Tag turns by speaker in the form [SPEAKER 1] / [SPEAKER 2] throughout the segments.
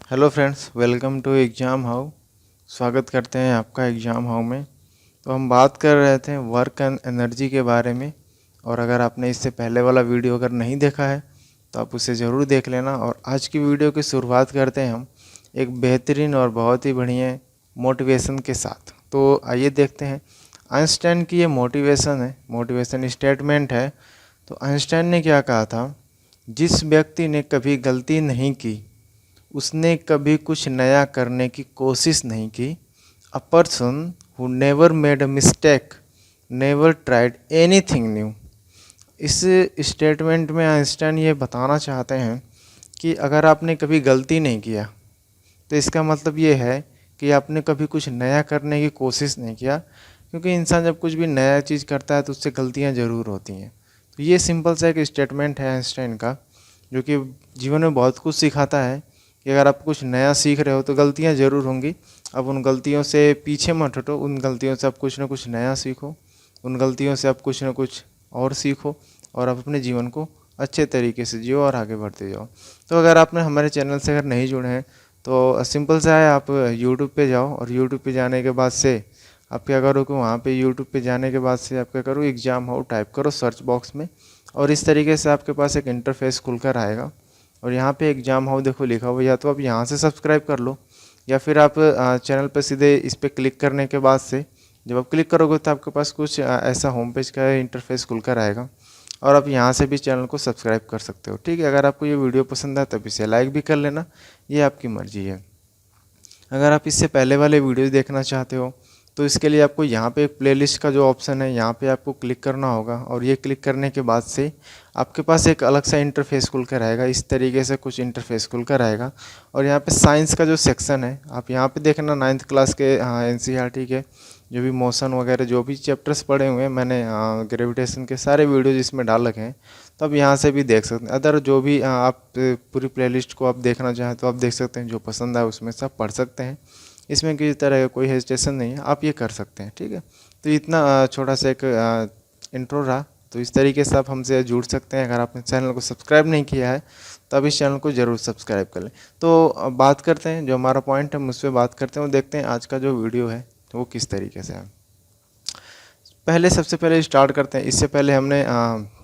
[SPEAKER 1] Hello friends, welcome to exam how. स्वागत करते हैं आपका एग्ज़ाम हाउ में। तो हम बात कर रहे थे वर्क एंड एनर्जी के बारे में। और अगर आपने इससे पहले वाला वीडियो अगर नहीं देखा है तो आप उसे ज़रूर देख लेना। और आज की वीडियो की शुरुआत करते हैं हम एक बेहतरीन और बहुत ही बढ़िया मोटिवेशन के साथ। तो आइए देखते हैं आइंस्टाइन की ये मोटिवेशन है, मोटिवेशन स्टेटमेंट है। तो आइंस्टाइन ने क्या कहा था, जिस व्यक्ति ने कभी गलती नहीं की उसने कभी कुछ नया करने की कोशिश नहीं की। A person who never made a mistake never tried anything new. इस स्टेटमेंट में आइंस्टाइन ये बताना चाहते हैं कि अगर आपने कभी गलती नहीं किया तो इसका मतलब ये है कि आपने कभी कुछ नया करने की कोशिश नहीं किया। क्योंकि इंसान जब कुछ भी नया चीज़ करता है तो उससे गलतियाँ ज़रूर होती हैं। तो ये सिंपल सा एक स्टेटमेंट है आइंस्टाइन का, जो कि जीवन में बहुत कुछ सिखाता है कि अगर आप कुछ नया सीख रहे हो तो गलतियाँ ज़रूर होंगी। अब उन गलतियों से पीछे मत हटो, उन गलतियों से आप कुछ ना कुछ नया सीखो, उन गलतियों से आप कुछ ना कुछ और सीखो और आप अपने जीवन को अच्छे तरीके से जियो और आगे बढ़ते जाओ। तो अगर आपने हमारे चैनल से अगर नहीं जुड़े हैं तो सिंपल सा है, आप यूट्यूब पे जाओ और यूट्यूब पे जाने के बाद से आप क्या करो कि वहाँ पे यूट्यूब पे जाने के बाद से आप क्या करो, एग्ज़ाम हाउ टाइप करो सर्च बॉक्स में। और इस तरीके से आपके पास एक इंटरफेस खुलकर आएगा और यहाँ पे एग्ज़ाम हाउ देखो लिखा हुआ, या तो आप यहाँ से सब्सक्राइब कर लो या फिर आप चैनल पर सीधे इस पर क्लिक करने के बाद से जब आप क्लिक करोगे तो आपके पास कुछ ऐसा होम पेज का इंटरफेस खुलकर आएगा और आप यहाँ से भी चैनल को सब्सक्राइब कर सकते हो। ठीक है, अगर आपको ये वीडियो पसंद आए तब इसे लाइक भी कर लेना, ये आपकी मर्ज़ी है। अगर आप इससे पहले वाले वीडियोज़ देखना चाहते हो तो इसके लिए आपको यहाँ पे एक प्लेलिस्ट का जो ऑप्शन है यहाँ पे आपको क्लिक करना होगा और ये क्लिक करने के बाद से आपके पास एक अलग सा इंटरफेस खुल कर आएगा। इस तरीके से कुछ इंटरफेस खुल कर आएगा और यहाँ पे साइंस का जो सेक्शन है आप यहाँ पे देखना, 9th क्लास के NCERT के जो भी मोशन वगैरह जो भी चैप्टर्स पढ़े हुए हैं मैंने ग्रेविटेशन के सारे वीडियोज़ इसमें डाल रखे हैं। तो आप यहाँ से भी देख सकते हैं। अदर जो भी आप पूरी प्लेलिस्ट को आप देखना चाहें तो आप देख सकते हैं, जो पसंद आए उसमें से आप पढ़ सकते हैं। इसमें किसी तरह का कोई हेजिटेशन नहीं है, आप ये कर सकते हैं। ठीक है, तो इतना छोटा सा एक इंट्रो रहा। तो इस तरीके से आप हमसे जुड़ सकते हैं। अगर आपने चैनल को सब्सक्राइब नहीं किया है तो अब इस चैनल को ज़रूर सब्सक्राइब कर लें। तो अब बात करते हैं, जो हमारा पॉइंट है हम उस पर बात करते हैं और देखते हैं आज का जो वीडियो है तो वो किस तरीके से है। पहले सबसे पहले स्टार्ट करते हैं। इससे पहले हमने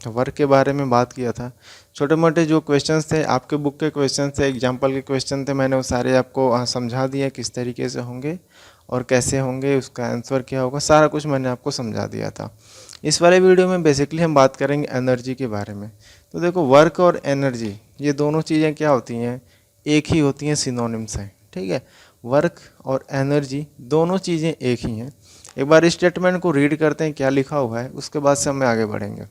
[SPEAKER 1] वर्क के बारे में बात किया था। छोटे मोटे जो क्वेश्चंस थे, आपके बुक के क्वेश्चन थे, एग्जाम्पल के क्वेश्चन थे, मैंने वो सारे आपको समझा दिया किस तरीके से होंगे और कैसे होंगे, उसका आंसर क्या होगा, सारा कुछ मैंने आपको समझा दिया था। इस वाले वीडियो में बेसिकली हम बात करेंगे एनर्जी के बारे में। तो देखो, वर्क और एनर्जी ये दोनों चीज़ें क्या होती हैं, एक ही होती हैं, सिनोनिम्स हैं। ठीक है, वर्क और एनर्जी दोनों चीज़ें एक ही हैं। एक बार स्टेटमेंट को रीड करते हैं क्या लिखा हुआ है, उसके बाद से हम आगे बढ़ेंगे।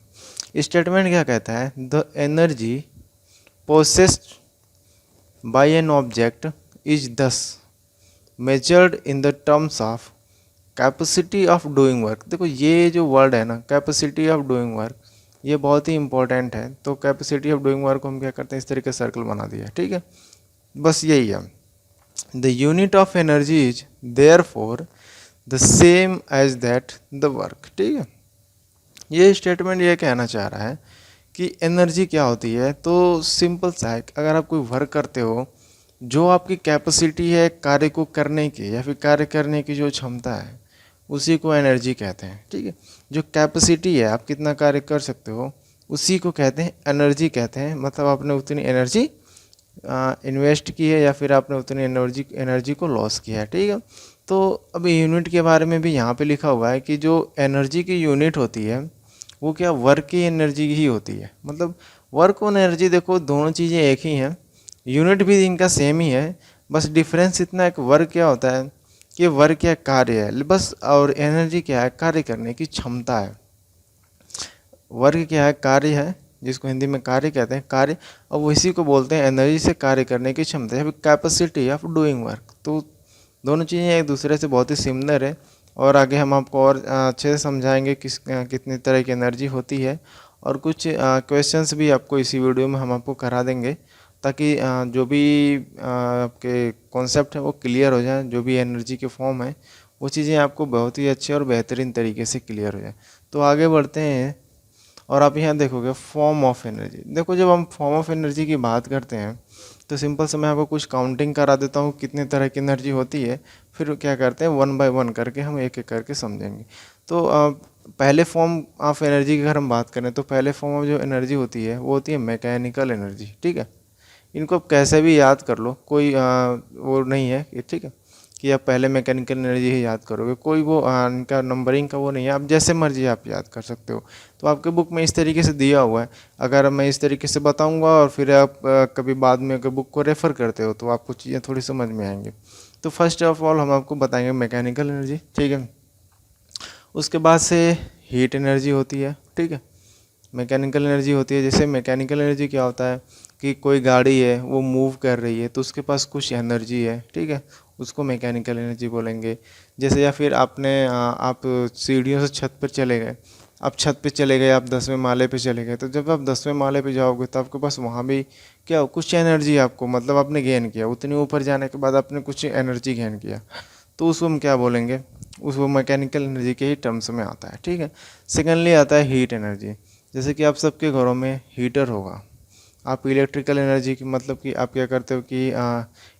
[SPEAKER 1] स्टेटमेंट क्या कहता है, the energy possessed by an object is thus measured in the terms of capacity of doing work. देखो ये जो वर्ड है ना, कैपेसिटी ऑफ डूइंग वर्क, ये बहुत ही इंपॉर्टेंट है। तो कैपेसिटी ऑफ डूइंग वर्क को हम क्या करते हैं, इस तरीके से सर्कल बना दिया। ठीक है, बस यही है। The unit of energy is there for the same as that the work. ठीक है, ये स्टेटमेंट ये कहना चाह रहा है कि एनर्जी क्या होती है। तो सिंपल सा है, अगर आप कोई वर्क करते हो, जो आपकी कैपेसिटी है कार्य को करने की या फिर कार्य करने की जो क्षमता है उसी को एनर्जी कहते हैं। ठीक है, जो कैपेसिटी है आप कितना कार्य कर सकते हो उसी को कहते हैं एनर्जी कहते हैं। मतलब आपने उतनी एनर्जी इन्वेस्ट की है या फिर आपने उतनी एनर्जी को लॉस किया है। ठीक है, तो अब यूनिट के बारे में भी यहाँ पे लिखा हुआ है कि जो एनर्जी की यूनिट होती है वो क्या वर्क की एनर्जी ही होती है। मतलब वर्क और एनर्जी देखो दोनों चीज़ें एक ही हैं, यूनिट भी इनका सेम ही है। बस डिफरेंस इतना है कि वर्क क्या होता है कि वर्क क्या कार्य है बस, और एनर्जी क्या है, कार्य करने की क्षमता है। वर्क क्या है, कार्य है, जिसको हिंदी में कार्य कहते हैं, कार्य, और इसी को बोलते हैं एनर्जी से कार्य करने की क्षमता या फिर कैपेसिटी ऑफ डूइंग वर्क। तो दोनों चीज़ें एक दूसरे से बहुत ही सिमिलर है और आगे हम आपको और अच्छे से समझाएंगे कितनी तरह की एनर्जी होती है और कुछ क्वेश्चंस भी आपको इसी वीडियो में हम आपको करा देंगे ताकि जो भी आपके कॉन्सेप्ट है वो क्लियर हो जाए। जो भी एनर्जी के फॉर्म है वो चीज़ें आपको बहुत ही अच्छे और बेहतरीन तरीके से क्लियर हो जाए। तो आगे बढ़ते हैं और आप यहाँ देखोगे फॉर्म ऑफ एनर्जी। देखो जब हम फॉर्म ऑफ एनर्जी की बात करते हैं तो सिंपल से मैं आपको कुछ काउंटिंग करा देता हूँ कितने तरह की एनर्जी होती है, फिर क्या करते हैं वन बाय वन करके हम एक एक करके समझेंगे। तो पहले फॉर्म ऑफ एनर्जी की अगर हम बात करें तो पहले फॉर्म ऑफ जो एनर्जी होती है वो होती है मैकेनिकल एनर्जी, ठीक है। इनको आप कैसे भी याद कर लो, कोई वो नहीं है ठीक है कि आप पहले मैकेनिकल एनर्जी ही याद करोगे, कोई वो इनका नंबरिंग का वो नहीं है, आप जैसे मर्जी आप याद कर सकते हो। तो आपके बुक में इस तरीके से दिया हुआ है, अगर मैं इस तरीके से बताऊंगा और फिर आप कभी बाद में अगर बुक को रेफ़र करते हो तो आपको चीज़ें थोड़ी समझ में आएंगी। तो फर्स्ट ऑफ ऑल हम आपको बताएंगे मैकेनिकल एनर्जी, ठीक है। उसके बाद से हीट एनर्जी होती है, ठीक है। मैकेनिकल एनर्जी होती है, जैसे मैकेनिकल एनर्जी क्या होता है कि कोई गाड़ी है वो मूव कर रही है तो उसके पास कुछ एनर्जी है, ठीक है, उसको मैकेनिकल एनर्जी बोलेंगे। जैसे या फिर आप सीढ़ियों से छत पर चले गए, आप छत पे चले गए, आप 10वें माले पे चले गए, तो जब आप 10वें माले पे जाओगे तो आपके पास वहाँ भी क्या हो, कुछ एनर्जी आपको, मतलब आपने गेन किया, उतनी ऊपर जाने के बाद आपने कुछ एनर्जी गेन किया, तो उसको हम क्या बोलेंगे, उसको मैकेनिकल एनर्जी के ही टर्म्स में आता है, ठीक है। सेकेंडली आता है हीट एनर्जी। जैसे कि आप सबके घरों में हीटर होगा, आप इलेक्ट्रिकल एनर्जी की मतलब कि आप क्या करते हो कि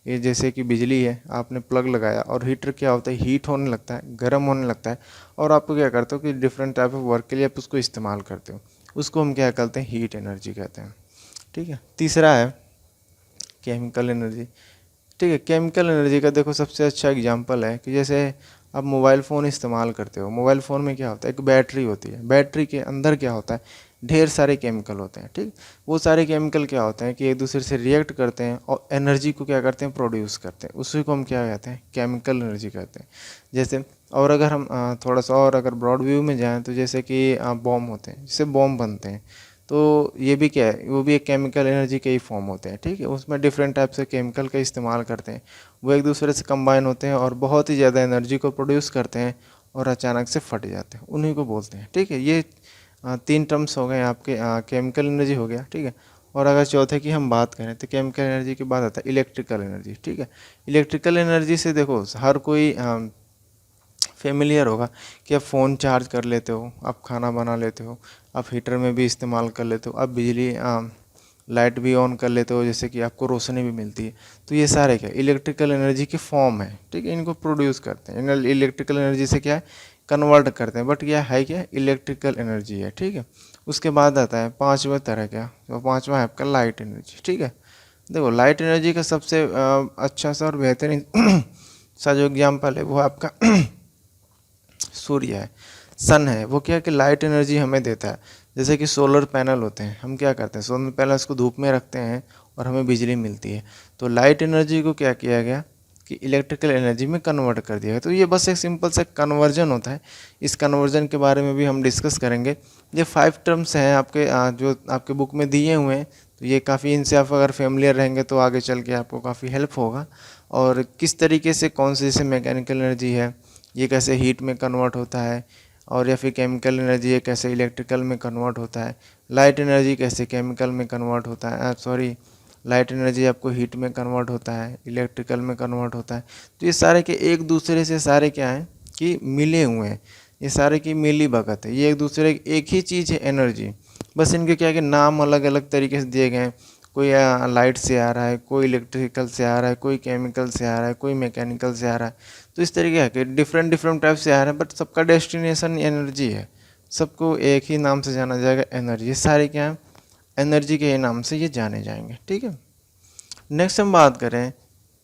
[SPEAKER 1] ये जैसे कि बिजली है, आपने प्लग लगाया और हीटर क्या होता है, हीट होने लगता है, गर्म होने लगता है, और आपको क्या करते हो कि डिफरेंट टाइप ऑफ वर्क के लिए आप उसको इस्तेमाल करते हो, उसको हम क्या कहते हैं, हीट एनर्जी कहते हैं, ठीक है। तीसरा है केमिकल एनर्जी, ठीक है। केमिकल एनर्जी का देखो सबसे अच्छा एग्जांपल है कि जैसे आप मोबाइल फ़ोन इस्तेमाल करते हो, मोबाइल फ़ोन में क्या होता है, एक बैटरी होती है, बैटरी के अंदर क्या होता है, ढेर सारे केमिकल होते हैं, ठीक। वो सारे केमिकल क्या होते हैं कि एक दूसरे से रिएक्ट करते हैं और एनर्जी को क्या करते हैं, प्रोड्यूस करते हैं, उसी को हम क्या कहते हैं, केमिकल एनर्जी कहते हैं। जैसे और अगर हम थोड़ा सा और अगर ब्रॉड व्यू में जाएँ तो जैसे कि बॉम्ब होते हैं, जिससे बॉम्ब बनते हैं, तो ये भी क्या है, वो भी एक केमिकल एनर्जी के ही फॉर्म होते हैं, ठीक है। उसमें डिफरेंट टाइप से केमिकल का इस्तेमाल करते हैं, वो एक दूसरे से कंबाइन होते हैं और बहुत ही ज़्यादा एनर्जी को प्रोड्यूस करते हैं और अचानक से फट जाते हैं, उन्हीं को बोलते हैं, ठीक है। ये 3 टर्म्स हो गए आपके, केमिकल एनर्जी हो गया, ठीक है। और अगर चौथे की हम बात करें तो केमिकल एनर्जी के बाद आता है इलेक्ट्रिकल एनर्जी, ठीक है। इलेक्ट्रिकल एनर्जी से देखो हर कोई फेमिलियर होगा कि आप फ़ोन चार्ज कर लेते हो, आप खाना बना लेते हो, आप हीटर में भी इस्तेमाल कर लेते हो, आप बिजली लाइट भी ऑन कर लेते हो, जैसे कि आपको रोशनी भी मिलती है। तो ये सारे क्या इलेक्ट्रिकल एनर्जी के फॉर्म है, ठीक है, इनको प्रोड्यूस करते हैं, इलेक्ट्रिकल एनर्जी से क्या है, कन्वर्ट करते हैं, बट यह है क्या, इलेक्ट्रिकल एनर्जी है, ठीक है। उसके बाद आता है पाँचवा तरह क्या, तो पाँचवा है आपका लाइट एनर्जी, ठीक है। देखो लाइट एनर्जी का सबसे अच्छा सा और बेहतरीन सा जो एग्जाम्पल है वो आपका सूर्य है, सन है। वो क्या है कि लाइट एनर्जी हमें देता है। जैसे कि सोलर पैनल होते हैं, हम क्या करते हैं, सोलर पैनल्स को धूप में रखते हैं और हमें बिजली मिलती है। तो लाइट एनर्जी को क्या किया गया कि इलेक्ट्रिकल एनर्जी में कन्वर्ट कर दिया गया। तो ये बस एक सिंपल सा कन्वर्जन होता है, इस कन्वर्जन के बारे में भी हम डिस्कस करेंगे। ये 5 टर्म्स हैं आपके जो आपके बुक में दिए हुए हैं, तो ये काफ़ी इनसे आप अगर फेमिलियर रहेंगे तो आगे चल के आपको काफ़ी हेल्प होगा। और किस तरीके से कौन सी जैसे मैकेनिकल एनर्जी है ये कैसे हीट में कन्वर्ट होता है, और या फिर केमिकल एनर्जी है कैसे इलेक्ट्रिकल में कन्वर्ट होता है, लाइट एनर्जी कैसे केमिकल में कन्वर्ट होता है, सॉरी लाइट एनर्जी आपको हीट में कन्वर्ट होता है, इलेक्ट्रिकल में कन्वर्ट होता है। तो ये सारे के एक दूसरे से सारे क्या हैं कि मिले हुए हैं, ये सारे की मिली भगत है, ये एक दूसरे एक ही चीज़ है एनर्जी, बस इनके क्या है कि नाम अलग अलग तरीके से दिए गए हैं। कोई लाइट से आ रहा है, कोई इलेक्ट्रिकल से आ रहा है, कोई केमिकल से आ रहा है, कोई मैकेनिकल से आ रहा है। तो इस तरीके के डिफरेंट डिफरेंट टाइप से आ रहा है, बट सबका डेस्टिनेशन एनर्जी है, सबको एक ही नाम से जाना जाएगा एनर्जी। ये सारे क्या हैं, एनर्जी के नाम से ये जाने जाएंगे, ठीक है। नेक्स्ट हम बात करें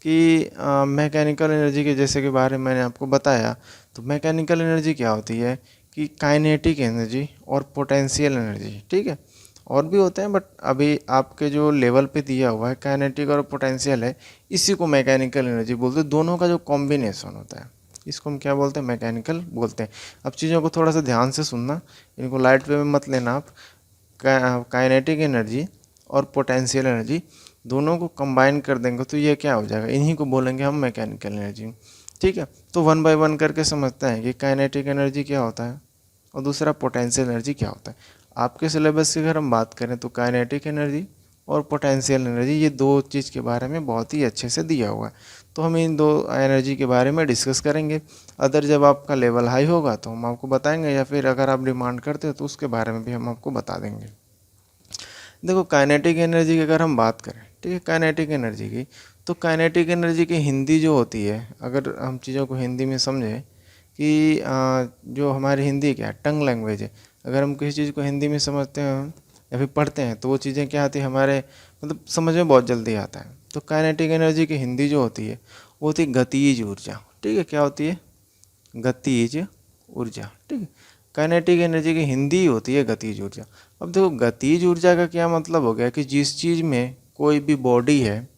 [SPEAKER 1] कि मैकेनिकल एनर्जी के जैसे के बारे में मैंने आपको बताया, तो मैकेनिकल एनर्जी क्या होती है कि काइनेटिक एनर्जी और पोटेंशियल एनर्जी, ठीक है। और भी होते हैं बट अभी आपके जो लेवल पे दिया हुआ है काइनेटिक और पोटेंशियल है, इसी को मैकेनिकल एनर्जी बोलते हैं। दोनों का जो कॉम्बिनेशन होता है इसको हम क्या बोलते हैं, मैकेनिकल बोलते हैं। अब चीज़ों को थोड़ा सा ध्यान से सुनना, इनको लाइट वे में मत लेना आप। काइनेटिक एनर्जी और पोटेंशियल एनर्जी दोनों को कंबाइन कर देंगे तो ये क्या हो जाएगा, इन्हीं को बोलेंगे हम मैकेनिकल एनर्जी, ठीक है। तो वन बाय वन करके समझते हैं कि काइनेटिक एनर्जी क्या होता है और दूसरा पोटेंशियल एनर्जी क्या होता है। आपके सिलेबस की अगर हम बात करें तो काइनेटिक एनर्जी और पोटेंशियल एनर्जी ये दो चीज़ के बारे में बहुत ही अच्छे से दिया हुआ है, तो हम इन दो एनर्जी के बारे में डिस्कस करेंगे। अदर जब आपका लेवल हाई होगा तो हम आपको बताएंगे, या फिर अगर आप डिमांड करते हो तो उसके बारे में भी हम आपको बता देंगे। देखो काइनेटिक एनर्जी की अगर हम बात करें ठीक है, काइनेटिक एनर्जी की। तो काइनेटिक एनर्जी की हिंदी जो होती है, अगर हम चीज़ों को हिंदी में समझें कि जो हमारी हिंदी क्या है, टंग लैंग्वेज है, अगर हम किसी चीज़ को हिंदी में समझते हैं या फिर पढ़ते हैं तो वो चीज़ें क्या आती है हमारे, मतलब समझ में बहुत जल्दी आता है। तो काइनेटिक एनर्जी की हिंदी जो होती है वो होती है गतिज ऊर्जा। ठीक है, क्या होती है? गतिज ऊर्जा। ठीक है, काइनेटिक एनर्जी की हिंदी होती है गतिज ऊर्जा। अब देखो गतिज ऊर्जा का क्या मतलब हो गया कि जिस चीज़ में कोई भी बॉडी है,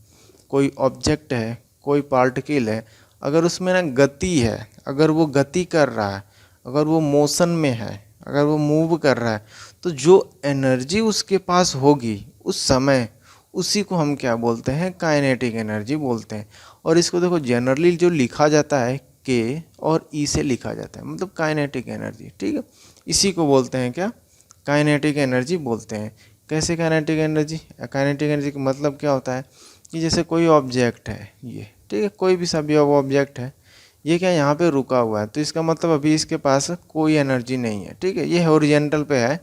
[SPEAKER 1] कोई ऑब्जेक्ट है, कोई पार्टिकल है, अगर उसमें ना गति है, अगर वो गति कर रहा है, अगर वो मोशन में है, अगर वो मूव कर रहा है, तो जो एनर्जी उसके पास होगी उस समय, उसी को हम क्या बोलते हैं? काइनेटिक एनर्जी बोलते हैं। और इसको देखो जनरली जो लिखा जाता है के और ई से लिखा जाता है, मतलब काइनेटिक एनर्जी। ठीक है, इसी को बोलते हैं क्या? काइनेटिक एनर्जी बोलते हैं। कैसे काइनेटिक एनर्जी? काइनेटिक एनर्जी का मतलब क्या होता है कि जैसे कोई ऑब्जेक्ट है ये, ठीक है, कोई भी सभी ऑब्जेक्ट है, ये क्या यहाँ पे रुका हुआ है, तो इसका मतलब अभी इसके पास कोई एनर्जी नहीं है। ठीक है, ये हॉरिजॉन्टल पे है,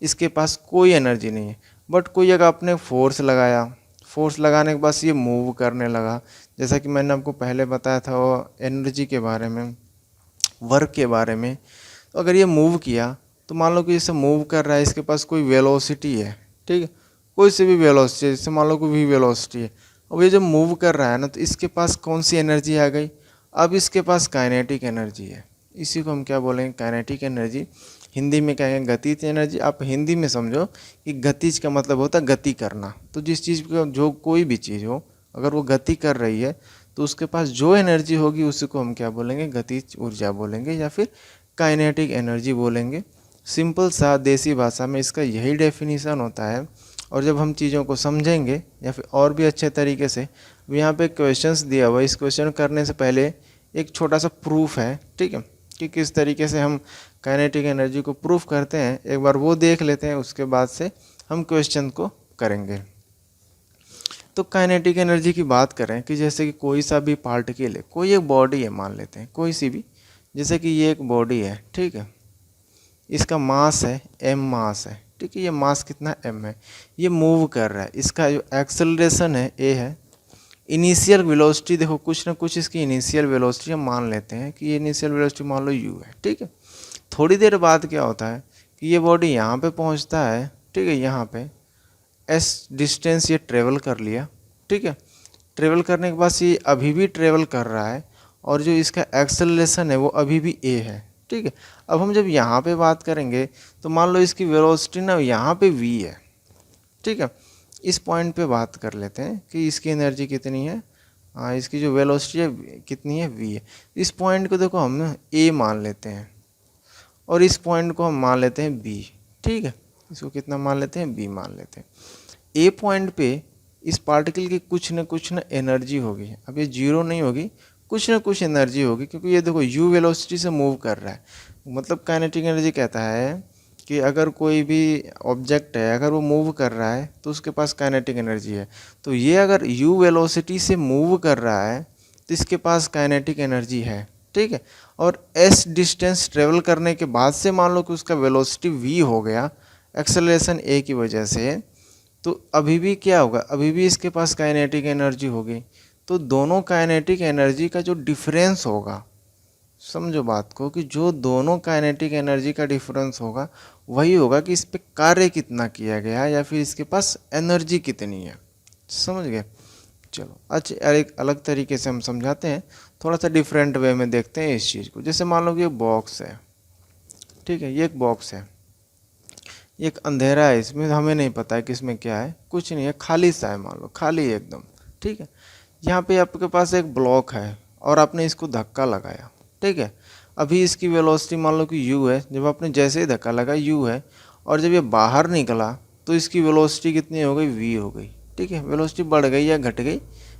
[SPEAKER 1] इसके पास कोई एनर्जी नहीं है। बट कोई अगर आपने फोर्स लगाया, फोर्स लगाने के बाद ये मूव करने लगा, जैसा कि मैंने आपको पहले बताया था वो एनर्जी के बारे में, वर्क के बारे में। तो अगर ये मूव किया तो मान लो कि इसे मूव कर रहा है, इसके पास कोई वेलोसिटी है। ठीक है, कोई सी भी वेलोसिटी, जैसे मान लो कोई भी वेलोसिटी है। अब ये जब मूव कर रहा है ना, तो इसके पास कौन सी एनर्जी आ गई? अब इसके पास काइनेटिक एनर्जी है। इसी को हम क्या बोलेंगे? Kinetic energy. हिंदी में क्या है? गतिज एनर्जी। आप हिंदी में समझो कि गतिज का मतलब होता है गति करना। तो जिस चीज़ का, जो कोई भी चीज़ हो, अगर वो गति कर रही है तो उसके पास जो एनर्जी होगी उसी को हम क्या बोलेंगे? गतिज ऊर्जा बोलेंगे या फिर काइनेटिक एनर्जी बोलेंगे। सिंपल सा देसी भाषा में इसका यही डेफिनेशन होता है। और जब हम चीज़ों को समझेंगे या फिर और भी अच्छे तरीके से, यहाँ पे क्वेश्चंस दिया हुआ है, इस क्वेश्चन करने से पहले एक छोटा सा प्रूफ है। ठीक है, कि किस तरीके से हम काइनेटिक एनर्जी को प्रूफ करते हैं, एक बार वो देख लेते हैं, उसके बाद से हम क्वेश्चन को करेंगे। तो काइनेटिक एनर्जी की बात करें कि जैसे कि कोई सा भी पार्टिकल है, कोई एक बॉडी है, मान लेते हैं कोई सी भी, जैसे कि ये एक बॉडी है। ठीक है, इसका मास है m मास है। ठीक है, ये मास कितना m है, ये मूव कर रहा है, इसका जो एक्सेलरेशन है a है। इनिशियल वेलोसिटी देखो, कुछ ना कुछ इसकी इनिशियल वेलोसिटी हम मान लेते हैं कि ये इनिशियल वेलोसिटी मान लो u है। ठीक है, थोड़ी देर बाद क्या होता है कि ये बॉडी यहाँ पे पहुँचता है। ठीक है, यहाँ पे s डिस्टेंस ये ट्रेवल कर लिया। ठीक है, ट्रेवल करने के बाद ये अभी भी ट्रेवल कर रहा है और जो इसका एक्सेलरेशन है वो अभी भी a है। ठीक है, अब हम जब यहाँ पे बात करेंगे तो मान लो इसकी वेलोसिटी ना यहाँ पे v है। ठीक है, इस पॉइंट पे बात कर लेते हैं कि इसकी एनर्जी कितनी है। हाँ, इसकी जो वेलोसिटी है कितनी है? v है। इस पॉइंट को देखो हम a मान लेते हैं और इस पॉइंट को हम मान लेते हैं b। ठीक है, इसको कितना मान लेते हैं? b मान लेते हैं। a पॉइंट पे इस पार्टिकल की कुछ न एनर्जी होगी। अब ये जीरो नहीं होगी, कुछ ना कुछ एनर्जी होगी, क्योंकि ये देखो u वेलोसिटी से मूव कर रहा है। मतलब काइनेटिक एनर्जी कहता है कि अगर कोई भी ऑब्जेक्ट है, अगर वो मूव कर रहा है तो उसके पास काइनेटिक एनर्जी है। तो ये अगर u वेलोसिटी से मूव कर रहा है तो इसके पास काइनेटिक एनर्जी है। ठीक है, और s डिस्टेंस ट्रेवल करने के बाद से मान लो कि उसका वेलोसिटी v हो गया एक्सेलरेशन a की वजह से, तो अभी भी क्या होगा? अभी भी इसके पास काइनेटिक एनर्जी होगी। तो दोनों काइनेटिक एनर्जी का जो डिफरेंस होगा, समझो बात को, कि जो दोनों काइनेटिक एनर्जी का डिफरेंस होगा वही होगा कि इस पे कार्य कितना किया गया है या फिर इसके पास एनर्जी कितनी है। समझ गए? चलो अच्छा, एक अलग तरीके से हम समझाते हैं, थोड़ा सा डिफरेंट वे में देखते हैं इस चीज़ को। जैसे मान लो कि एक बॉक्स है। ठीक है, ये एक बॉक्स है, एक अंधेरा है, इसमें हमें नहीं पता है कि इसमें क्या है, कुछ नहीं है, खाली सा है, मान लो खाली है एकदम। ठीक है, यहाँ पे आपके पास एक ब्लॉक है और आपने इसको धक्का लगाया। ठीक है, अभी इसकी वेलोसिटी मान लो कि u है, जब आपने जैसे ही धक्का लगा u है, और जब ये बाहर निकला तो इसकी वेलोसिटी कितनी हो गई? v हो गई। ठीक है, वेलोसिटी बढ़ गई या घट गई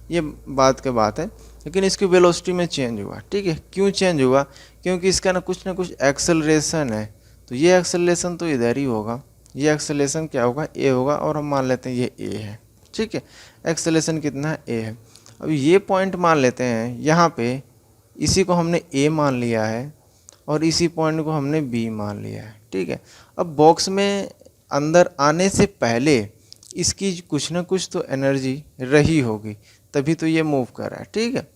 [SPEAKER 1] ये बात के बात है, लेकिन इसकी वेलोसिटी में चेंज हुआ। ठीक है, क्यों चेंज हुआ? क्योंकि इसका ना कुछ एक्सेलरेशन है, तो ये एक्सेलरेशन तो इधर ही होगा। ये एक्सेलरेशन क्या होगा? a होगा, और हम मान लेते हैं ये a है। ठीक है, एक्सेलरेशन कितना है? a है। अब ये पॉइंट मान लेते हैं यहाँ पे, इसी को हमने a मान लिया है और इसी पॉइंट को हमने b मान लिया है। ठीक है, अब बॉक्स में अंदर आने से पहले इसकी कुछ ना कुछ तो एनर्जी रही होगी, तभी तो ये मूव कर रहा है। ठीक है,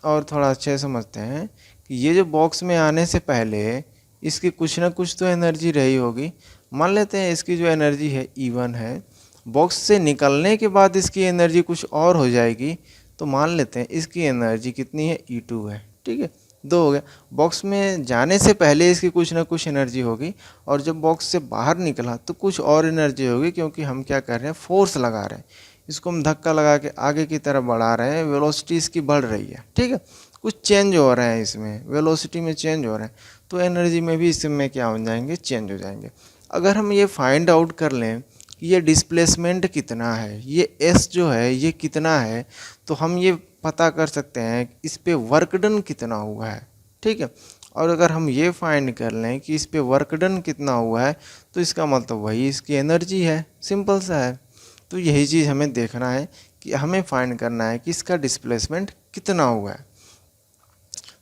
[SPEAKER 1] और थोड़ा अच्छे से समझते हैं कि ये जो बॉक्स में आने से पहले इसकी कुछ ना कुछ तो एनर्जी रही होगी। मान लेते हैं इसकी जो एनर्जी है E1 है, बॉक्स से निकलने के बाद इसकी एनर्जी कुछ और हो जाएगी, तो मान लेते हैं इसकी एनर्जी कितनी है, E2 है। ठीक है, दो हो गया। बॉक्स में जाने से पहले इसकी कुछ ना कुछ एनर्जी होगी, और जब बॉक्स से बाहर निकला तो कुछ और एनर्जी होगी, क्योंकि हम क्या कर रहे हैं, फोर्स लगा रहे हैं, इसको हम धक्का लगा के आगे की तरफ बढ़ा रहे हैं, वेलोसिटी इसकी बढ़ रही है। ठीक है, कुछ चेंज हो रहा है इसमें, वेलोसिटी में चेंज हो रहा है, तो एनर्जी में भी इसमें क्या हो जाएंगे, चेंज हो जाएंगे। अगर हम ये फाइंड आउट कर लें कि ये डिस्प्लेसमेंट कितना है, ये एस जो है ये कितना है, तो हम ये पता कर सकते हैं इस पे वर्क डन कितना हुआ है। ठीक है, और अगर हम ये फाइंड कर लें कि इस पे वर्क डन कितना हुआ है, तो इसका मतलब वही इसकी एनर्जी है, सिंपल सा है। तो यही चीज़ हमें देखना है कि हमें फाइंड करना है कि इसका डिस्प्लेसमेंट कितना हुआ है।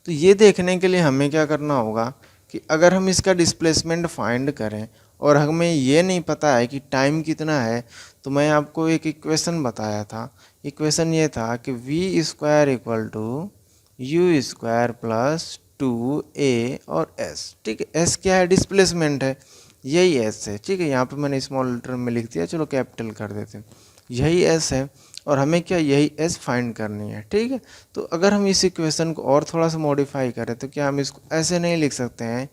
[SPEAKER 1] तो ये देखने के लिए हमें क्या करना होगा कि अगर हम इसका डिस्प्लेसमेंट फाइंड करें और हमें ये नहीं पता है कि टाइम कितना है, तो मैं आपको एक इक्वेशन बताया था। इक्वेशन ये था कि v square equal to u square plus 2a और s। ठीक है, s क्या है, डिस्प्लेसमेंट है, यही s है। ठीक है, यहाँ पे मैंने स्मॉल लेटर में लिख दिया, चलो कैपिटल कर देते हैं, यही s है, और हमें क्या यही s फाइंड करनी है। ठीक है, तो अगर हम इस इक्वेशन को और थोड़ा सा मॉडिफाई करें तो क्या हम इसको ऐसे नहीं लिख सकते हैं,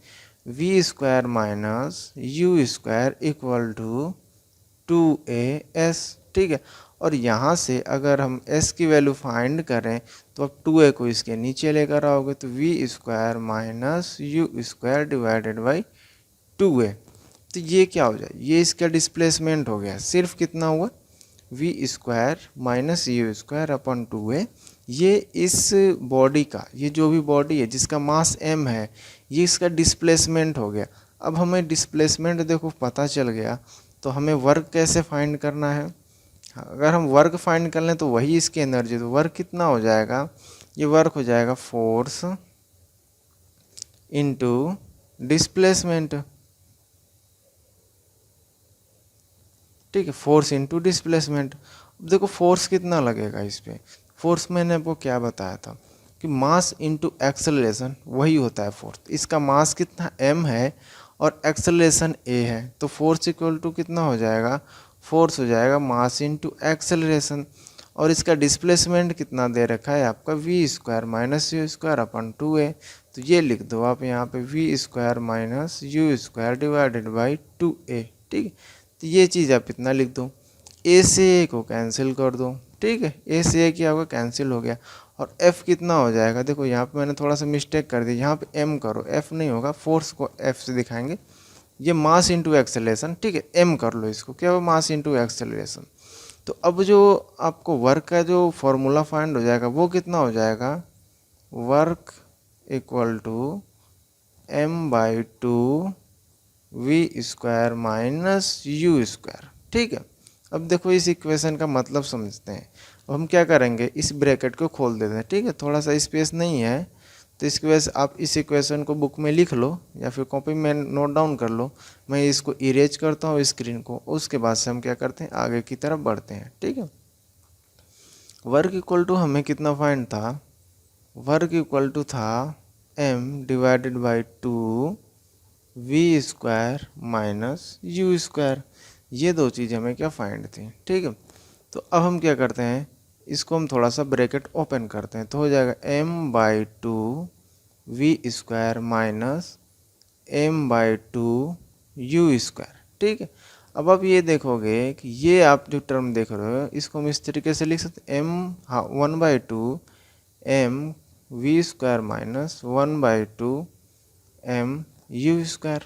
[SPEAKER 1] v square minus u square equal to 2as। ठीक है, और यहाँ से अगर हम s की वैल्यू फाइंड करें तो अब 2a को इसके नीचे लेकर आओगे, तो v square minus u square divided by 2a। तो ये क्या हो जाए, ये इसका डिस्प्लेसमेंट हो गया, सिर्फ कितना हुआ, v square minus u square upon 2a। ये इस बॉडी का, ये जो भी बॉडी है जिसका मास m है, ये इसका डिस्प्लेसमेंट हो गया। अब हमें डिस्प्लेसमेंट देखो पता चल गया, तो हमें वर्क कैसे फाइंड करना है। अगर हम वर्क फाइंड कर लें तो वही इसकी एनर्जी, तो वर्क कितना हो जाएगा, ये वर्क हो जाएगा फोर्स इनटू डिस्प्लेसमेंट। ठीक है, फोर्स इनटू डिस्प्लेसमेंट। अब देखो फोर्स कितना लगेगा इस पर, फोर्स मैंने आपको क्या बताया था कि मास इनटू एक्सेलरेशन वही होता है फोर्स। इसका मास कितना m है और एक्सेलरेशन a है, तो फोर्स इक्वल टू कितना हो जाएगा, फोर्स हो जाएगा मास इनटू एक्सेलरेशन। और इसका डिस्प्लेसमेंट कितना दे रखा है आपका, v square minus u square upon 2a। तो ये लिख दो आप यहाँ पे v square minus u square divided by 2a। ठीक है, तो ये चीज़ आप इतना लिख दो, a से a को कैंसिल कर दो। ठीक है, a से a क्या होगा, कैंसिल हो गया, और f कितना हो जाएगा, देखो यहाँ पे मैंने थोड़ा सा मिस्टेक कर दी, यहाँ पे m करो, f नहीं होगा, फोर्स को f से दिखाएंगे, ये मास इंटू एक्सेलरेशन। ठीक है, m कर लो इसको, क्या हो, मास इंटू एक्सेलरेशन। तो अब जो आपको वर्क का जो फॉर्मूला फाइंड हो जाएगा वो कितना हो जाएगा, work equal to m by 2 v square minus u square. ठीक है, अब देखो इस इक्वेशन का मतलब समझते हैं। अब हम क्या करेंगे, इस ब्रैकेट को खोल देते हैं। ठीक है, थोड़ा सा स्पेस नहीं है, तो इसकी वजह से आप इस इक्वेशन को बुक में लिख लो या फिर कॉपी में नोट डाउन कर लो। मैं इसको इरेज करता हूँ स्क्रीन को, उसके बाद से हम क्या करते हैं, आगे की तरफ बढ़ते हैं। ठीक है, वर्क इक्वल टू हमें कितना फाइंड था, वर्क इक्वल टू था m divided by 2 v square minus u square. ये दो चीज़ हमें क्या फाइंड थी। ठीक है, तो अब हम क्या करते हैं, इसको हम थोड़ा सा ब्रैकेट ओपन करते हैं, तो हो जाएगा m by 2 v square minus m by 2 you square. ठीक है, अब आप ये देखोगे कि ये आप जो टर्म देख रहे हो इसको हम इस तरीके से लिख सकते हैं, m हाँ 1/2 m v square minus 1/2 m you square,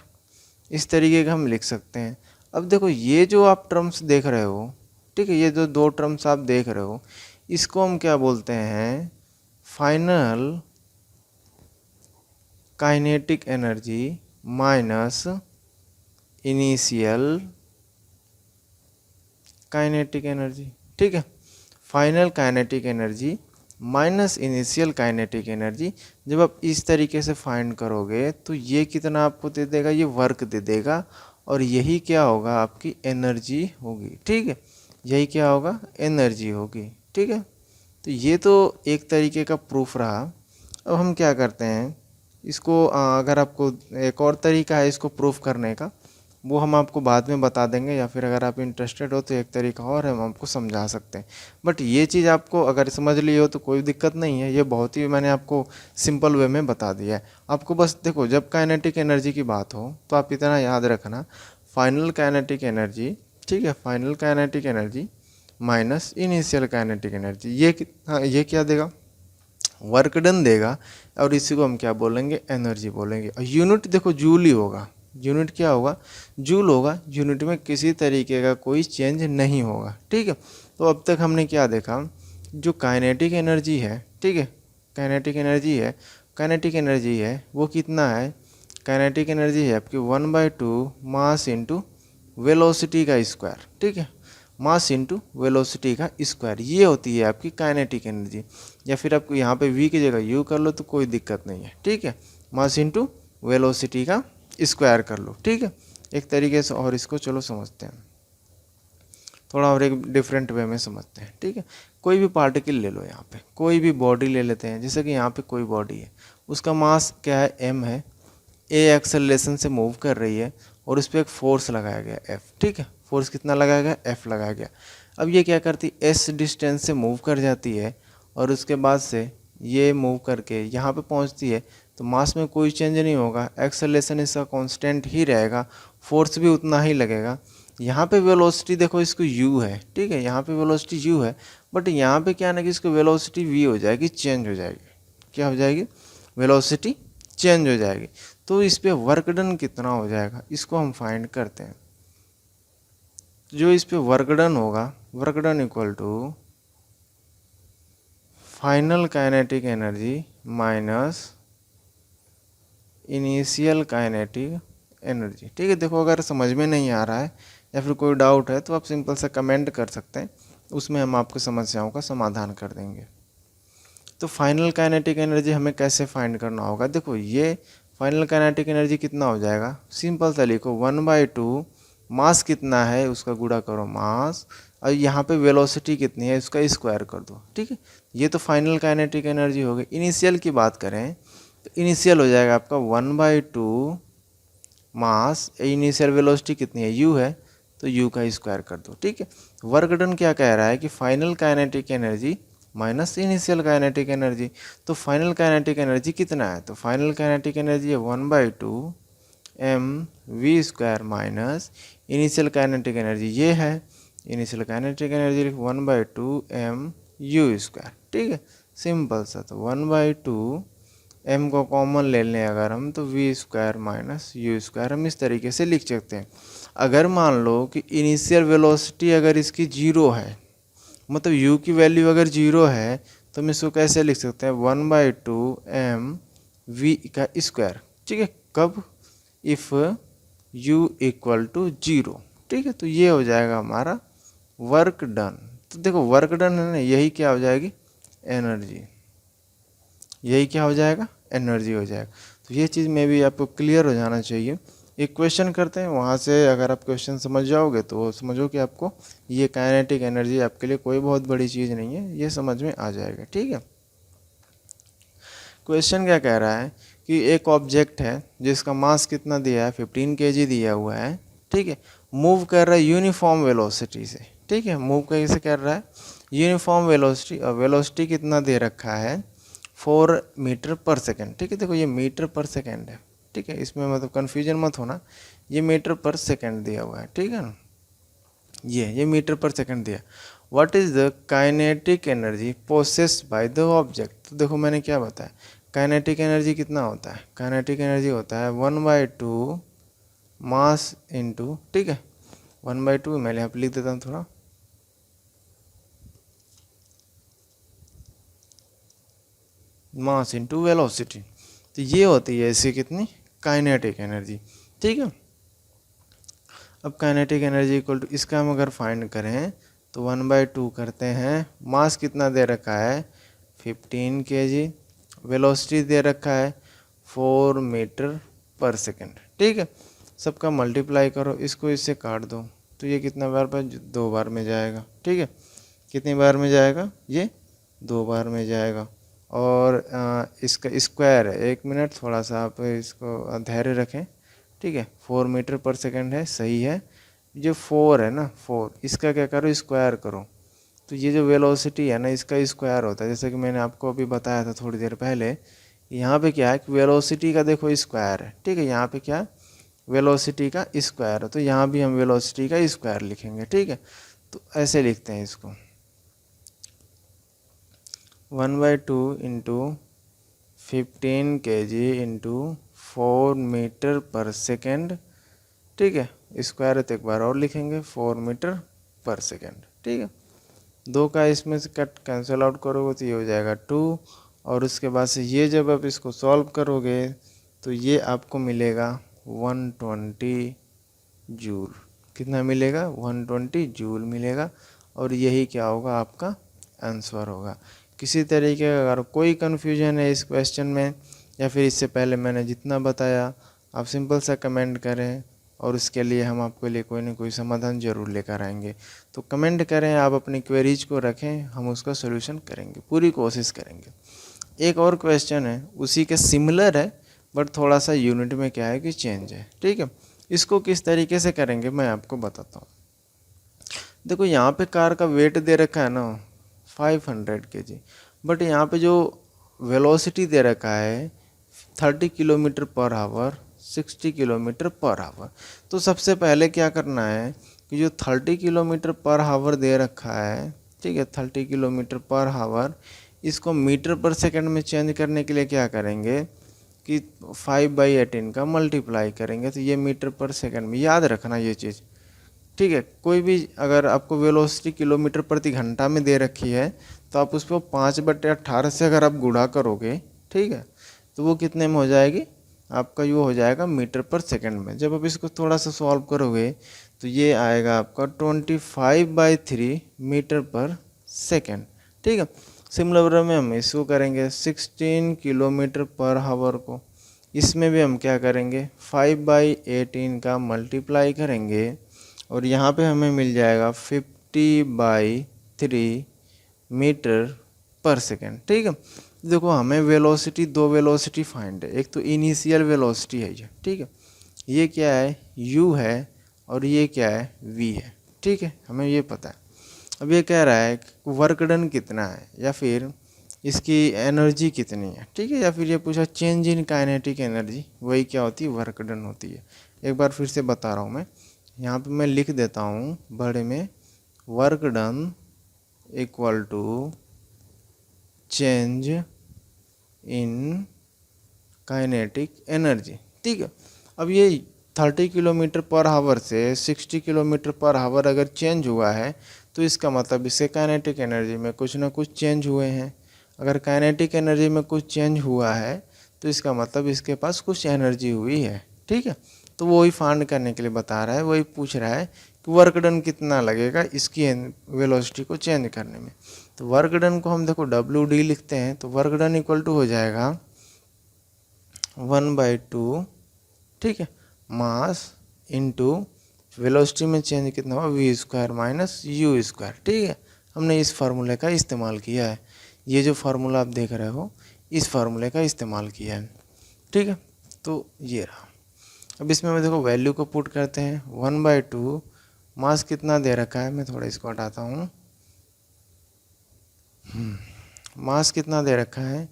[SPEAKER 1] इस तरीके का हम लिख सकते हैं। अब देखो ये जो आप टर्म्स देख रहे हो, ठीक है, ये जो दो टर्म्स आप देख रहे हो, इसको हम क्या बोलते हैं, final kinetic energy minus initial kinetic energy. ठीक है, final kinetic energy minus initial kinetic energy. जब आप इस तरीके से फाइंड करोगे तो ये कितना आपको दे देगा, ये वर्क दे देगा, और यही क्या होगा, आपकी एनर्जी होगी। ठीक है, यही क्या होगा, एनर्जी होगी। ठीक है, तो ये तो एक तरीके का प्रूफ रहा। अब हम क्या करते हैं इसको, अगर आपको एक और तरीका है इसको प्रूफ करने का, वो हम आपको बाद में बता देंगे, या फिर अगर आप इंटरेस्टेड हो तो एक तरीका और है, हम आपको समझा सकते हैं। बट ये चीज़ आपको अगर समझ ली हो तो कोई दिक्कत नहीं है, ये बहुत ही मैंने आपको सिंपल वे में बता दिया है। आपको बस देखो, जब काइनेटिक एनर्जी की बात हो तो आप इतना याद रखना, फाइनल काइनेटिक एनर्जी, ठीक है, final kinetic energy minus initial kinetic energy, ये क्या देगा, वर्क डन देगा। और इसी को हम क्या बोलेंगे, एनर्जी बोलेंगे। और यूनिट देखो जूल ही होगा, यूनिट क्या होगा, जूल होगा। यूनिट में किसी तरीके का कोई चेंज नहीं होगा। ठीक है, तो अब तक हमने क्या देखा, जो काइनेटिक एनर्जी है, ठीक है, काइनेटिक एनर्जी है, काइनेटिक एनर्जी है वो कितना है, काइनेटिक एनर्जी है आपकी 1/2 मास इंटू वेलोसिटी का स्क्वायर। ठीक है, मास इंटू वेलोसिटी का स्क्वायर, ये होती है आपकी काइनेटिक एनर्जी। या फिर आपको यहाँ पे v की जगह u कर लो तो कोई दिक्कत नहीं है। ठीक है, मास इंटू वेलोसिटी का स्क्वायर कर लो। ठीक है, एक तरीके से। और इसको चलो समझते हैं थोड़ा और एक डिफरेंट वे में समझते हैं। ठीक है, कोई भी पार्टिकल ले लो, यहाँ पे कोई भी बॉडी ले लेते हैं, जैसे कि यहाँ पे कोई बॉडी है, उसका मास क्या है, m है, a एक्सेलरेशन से मूव कर रही है और उस पर एक फोर्स लगाया गया f। ठीक है, फोर्स कितना लगाया गया, f लगाया गया। अब ये क्या करती है, s डिस्टेंस से मूव कर जाती है और उसके बाद से ये मूव करके यहाँ पे पहुँचती है, तो मास में कोई चेंज नहीं होगा, एक्सेलरेशन इसका कांस्टेंट ही रहेगा, फोर्स भी उतना ही लगेगा। यहाँ पे वेलोसिटी देखो, इसको u है। ठीक है, यहाँ पे वेलोसिटी u है, बट यहाँ पे क्या ना कि इसको वेलोसिटी v हो जाएगी, चेंज हो जाएगी। क्या हो जाएगी, वेलोसिटी चेंज हो जाएगी। तो इस पे वर्क डन कितना हो जाएगा, इसको हम फाइंड करते हैं। जो इस पे वर्क डन होगा, work done equal to final kinetic energy minus initial kinetic energy. ठीक है, देखो अगर समझ में नहीं आ रहा है या फिर कोई डाउट है तो आप सिंपल सा कमेंट कर सकते हैं, उसमें हम आपकी समस्याओं का समाधान कर देंगे। तो फाइनल काइनेटिक एनर्जी हमें कैसे फाइंड करना होगा, देखो ये फाइनल काइनेटिक एनर्जी कितना हो जाएगा, सिंपल सा लिखो 1/2 मास कितना है उसका गुणा करो मास, और यहाँ पे वेलोसिटी कितनी है उसका स्क्वायर कर दो। ठीक है, ये तो फाइनल काइनेटिक एनर्जी हो गई। इनिशियल की बात करें तो इनिशियल हो जाएगा आपका 1/2 मास, इनिशियल वेलोसिटी कितनी है, u है, तो u का स्क्वायर कर दो। ठीक है, वर्क डन क्या कह रहा है कि final kinetic energy minus initial kinetic energy. तो फाइनल काइनेटिक एनर्जी कितना है, तो फाइनल काइनेटिक एनर्जी है 1/2 mv² minus initial kinetic energy ये है, इनिशियल काइनेटिक एनर्जी 1/2 mu²। ठीक है, सिंपल सा। तो 1/2 m को कॉमन ले लें अगर हम, तो v² माइनस u², हम इस तरीके से लिख सकते हैं। अगर मान लो कि इनिशियल वेलोसिटी अगर इसकी 0 है, मतलब u की वैल्यू अगर 0 है, तो हम इसको कैसे लिख सकते हैं, 1/2 mv²। ठीक है, कब, इफ़ u इक्वल टू 0। ठीक है, तो ये हो जाएगा हमारा वर्क डन। तो देखो वर्क डन है ना, यही क्या हो जाएगी, एनर्जी, यही क्या हो जाएगा, एनर्जी हो जाएगा। तो ये चीज़ में भी आपको क्लियर हो जाना चाहिए। एक क्वेश्चन करते हैं, वहाँ से अगर आप क्वेश्चन समझ जाओगे तो समझो कि आपको ये काइनेटिक एनर्जी आपके लिए कोई बहुत बड़ी चीज़ नहीं है, ये समझ में आ जाएगा। ठीक है, क्वेश्चन क्या कह रहा है कि एक ऑब्जेक्ट है जिसका मास कितना दिया है, 15 kg दिया हुआ है। ठीक है, मूव कर रहा है यूनिफॉर्म वेलोसिटी से। ठीक है, मूव कैसे कर रहा है, यूनिफॉर्म वेलोसिटी, और वेलोसिटी कितना दे रखा है, 4 मीटर पर सेकेंड। ठीक है, देखो ये मीटर पर सेकेंड है। ठीक है, इसमें मतलब कन्फ्यूजन मत होना, ये मीटर पर सेकेंड दिया हुआ है। ठीक है ना, ये मीटर पर सेकेंड दिया। What is the kinetic energy possessed by the object. तो देखो मैंने क्या बताया, काइनेटिक एनर्जी कितना होता है, काइनेटिक एनर्जी होता है 1/2 मास इंटू, ठीक है, 1/2 मैं यहाँ पे लिख देता हूँ थोड़ा, मास इंटू वेलोसिटी। तो ये होती है इसकी कितनी, काइनेटिक एनर्जी। ठीक है, अब काइनेटिक एनर्जी इक्वल टू, इसका हम अगर फाइंड करें तो 1/2 करते हैं, मास कितना दे रखा है 15 kg, वेलोसिटी दे रखा है 4 मीटर पर सेकेंड। ठीक है, सबका मल्टीप्लाई करो, इसको इससे काट दो तो ये कितना बार पर 2 बार में जाएगा। ठीक है, कितनी बार में जाएगा, ये 2 बार में जाएगा। और इसका स्क्वायर है, 1 मिनट, थोड़ा सा आप इसको धैर्य रखें। ठीक है, 4 मीटर पर सेकंड है, सही है। जो 4 है ना, 4, इसका क्या करो, स्क्वायर करो। तो ये जो वेलोसिटी है ना, इसका स्क्वायर होता है। जैसे कि मैंने आपको अभी बताया था थोड़ी देर पहले, यहाँ पे क्या है कि वेलोसिटी का देखो स्क्वायर है। ठीक है, यहाँ पे क्या, वेलोसिटी का स्क्वायर है, तो यहाँ भी हम वेलोसिटी का स्क्वायर लिखेंगे। ठीक है, तो ऐसे लिखते हैं इसको, 1/2 इंटू 15 kg इंटू 4 मीटर पर सेकेंड। ठीक है, स्क्वायर है तो एक बार और लिखेंगे, 4 मीटर पर सेकेंड। ठीक है, 2 का इसमें से कट कैंसिल आउट करोगे तो ये हो जाएगा 2, और उसके बाद से ये जब आप इसको सॉल्व करोगे तो ये आपको मिलेगा 120 जूल। कितना मिलेगा, 120 जूल मिलेगा, और यही क्या होगा, आपका आंसर होगा। किसी तरीके का अगर कोई कन्फ्यूजन है इस क्वेश्चन में, या फिर इससे पहले मैंने जितना बताया, आप सिंपल सा कमेंट करें, और उसके लिए हम आपके लिए कोई ना कोई समाधान ज़रूर लेकर आएंगे। तो कमेंट करें, आप अपनी क्वेरीज को रखें, हम उसका सोल्यूशन करेंगे, पूरी कोशिश करेंगे। एक और क्वेश्चन है, उसी के सिमिलर है, बट थोड़ा सा यूनिट में क्या है कि चेंज है। ठीक है, इसको किस तरीके से करेंगे मैं आपको बताता हूँ। देखो यहाँ पे कार का वेट दे रखा है ना 500 kg, बट यहाँ पे जो वेलोसिटी दे रखा है 30 kilometre per hour, 60 kilometre per hour. तो सबसे पहले क्या करना है कि जो 30 किलोमीटर पर आवर दे रखा है, ठीक है, 30 किलोमीटर पर आवर, इसको मीटर पर सेकंड में चेंज करने के लिए क्या करेंगे कि 5/18 का मल्टीप्लाई करेंगे, तो ये मीटर पर सेकंड में, याद रखना ये चीज़। ठीक है, कोई भी अगर आपको वेलोसिटी किलोमीटर प्रति घंटा में दे रखी है, तो आप उसको 5/18 से अगर आप गुणा करोगे, ठीक है, तो वो कितने में हो जाएगी, आपका ये हो जाएगा मीटर पर सेकंड में। जब आप इसको थोड़ा सा सॉल्व करोगे तो ये आएगा आपका 25/3 मीटर पर सेकंड। ठीक है, सिमिलर में हम इसको करेंगे 16 किलोमीटर पर आवर को, इसमें भी हम क्या करेंगे 5/18 का मल्टीप्लाई करेंगे, और यहाँ पे हमें मिल जाएगा 50/3 मीटर पर सेकेंड। ठीक है, देखो हमें वेलोसिटी, 2 वेलोसिटी फाइंड है, एक तो इनिशियल वेलोसिटी है ये, ठीक है, ये क्या है u है, और ये क्या है v है। ठीक है, हमें ये पता है। अब ये कह रहा है वर्क डन कितना है, या फिर इसकी एनर्जी कितनी है। ठीक है, या फिर ये पूछा चेंज इन काइनेटिक एनर्जी, वही क्या होती है, वर्क डन होती है। एक बार फिर से बता रहा हूँ मैं, यहाँ पे मैं लिख देता हूँ बड़े में, work done equal to change in kinetic energy. ठीक है, अब ये 30 किलोमीटर पर आवर से 60 किलोमीटर पर आवर अगर चेंज हुआ है, तो इसका मतलब इससे काइनेटिक एनर्जी में कुछ ना कुछ चेंज हुए हैं। अगर काइनेटिक एनर्जी में कुछ चेंज हुआ है, तो इसका मतलब इसके पास कुछ एनर्जी हुई है। ठीक है, तो वही फाइंड करने के लिए बता रहा है, वही पूछ रहा है कि वर्क डन कितना लगेगा इसकी वेलोसिटी को चेंज करने में। तो वर्क डन को हम देखो WD लिखते हैं, तो वर्क डन इक्वल टू हो जाएगा 1/2, ठीक है, मास इंटू वेलोसिटी में चेंज कितना हुआ v² माइनस u²। ठीक है, हमने इस फार्मूले का इस्तेमाल किया है, ये जो फार्मूला आप देख रहे हो इस फार्मूले का इस्तेमाल किया है। ठीक है, तो ये रहा। अब इसमें मैं देखो वैल्यू को पुट करते हैं, 1/2 मास कितना दे रखा है, मैं थोड़ा इसको हटाता हूँ, मास कितना दे रखा है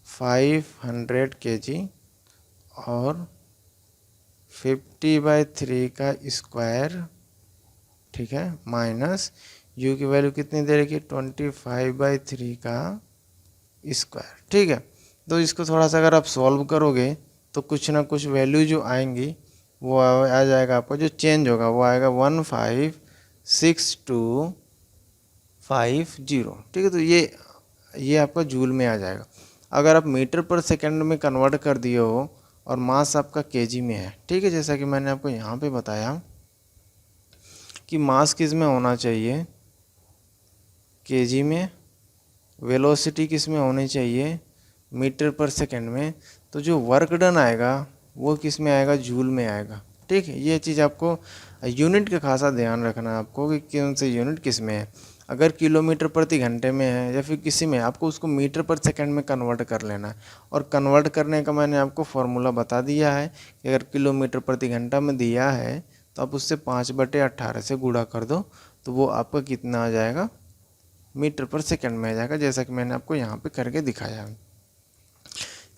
[SPEAKER 1] 500 kg, और 50/3 का स्क्वायर, ठीक है, माइनस u की वैल्यू कितनी दे रखी है 25/3 का स्क्वायर। ठीक है, तो इसको थोड़ा सा अगर आप सॉल्व करोगे तो कुछ ना कुछ वैल्यू जो आएंगी वो आ जाएगा, आपको जो चेंज होगा वो आएगा 156,250। ठीक है, तो ये आपका जूल में आ जाएगा। अगर आप मीटर पर सेकंड में कन्वर्ट कर दिए हो और मास आपका केजी में है, ठीक है, जैसा कि मैंने आपको यहाँ पे बताया कि मास किस में होना चाहिए, केजी में, वेलोसिटी किस में होनी चाहिए, मीटर पर सेकंड में, तो जो वर्क डन आएगा वो किस में आएगा, जूल में आएगा। ठीक है, ये चीज़ आपको यूनिट का खासा ध्यान रखना है आपको कि कौन से यूनिट किस में है। अगर किलोमीटर प्रति घंटे में है या फिर किसी में, आपको उसको मीटर पर सेकंड में कन्वर्ट कर लेना है। और कन्वर्ट करने का मैंने आपको फॉर्मूला बता दिया है कि अगर किलोमीटर प्रति घंटा में दिया है तो आप उससे 5/18 से गुणा कर दो, तो वो आपका कितना आ जाएगा, मीटर पर सेकंड में आ जाएगा, जैसा कि मैंने आपको यहाँ पे करके दिखाया है।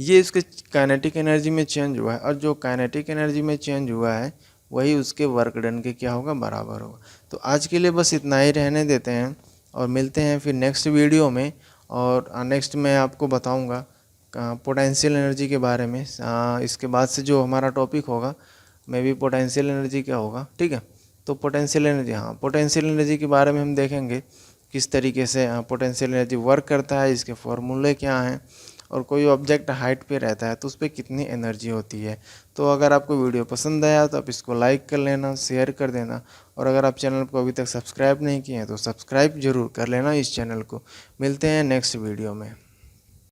[SPEAKER 1] ये इसके काइनेटिक एनर्जी में चेंज हुआ है, और जो काइनेटिक एनर्जी में चेंज हुआ है वही उसके वर्क डन के क्या होगा, बराबर होगा। तो आज के लिए बस इतना ही रहने देते हैं और मिलते हैं फिर नेक्स्ट वीडियो में। और नेक्स्ट मैं आपको बताऊंगा पोटेंशियल एनर्जी के बारे में। इसके बाद से जो हमारा टॉपिक होगा मे भी पोटेंशियल एनर्जी क्या होगा, ठीक है। तो पोटेंशियल एनर्जी, हाँ पोटेंशियल एनर्जी के बारे में हम देखेंगे किस तरीके से पोटेंशियल एनर्जी वर्क करता है, इसके फॉर्मूले क्या हैं, और कोई ऑब्जेक्ट हाइट पे रहता है तो उस पर कितनी एनर्जी होती है। तो अगर आपको वीडियो पसंद आया तो आप इसको लाइक कर लेना, शेयर कर देना, और अगर आप चैनल को अभी तक सब्सक्राइब नहीं किए हैं तो सब्सक्राइब जरूर कर लेना इस चैनल को। मिलते हैं नेक्स्ट वीडियो में।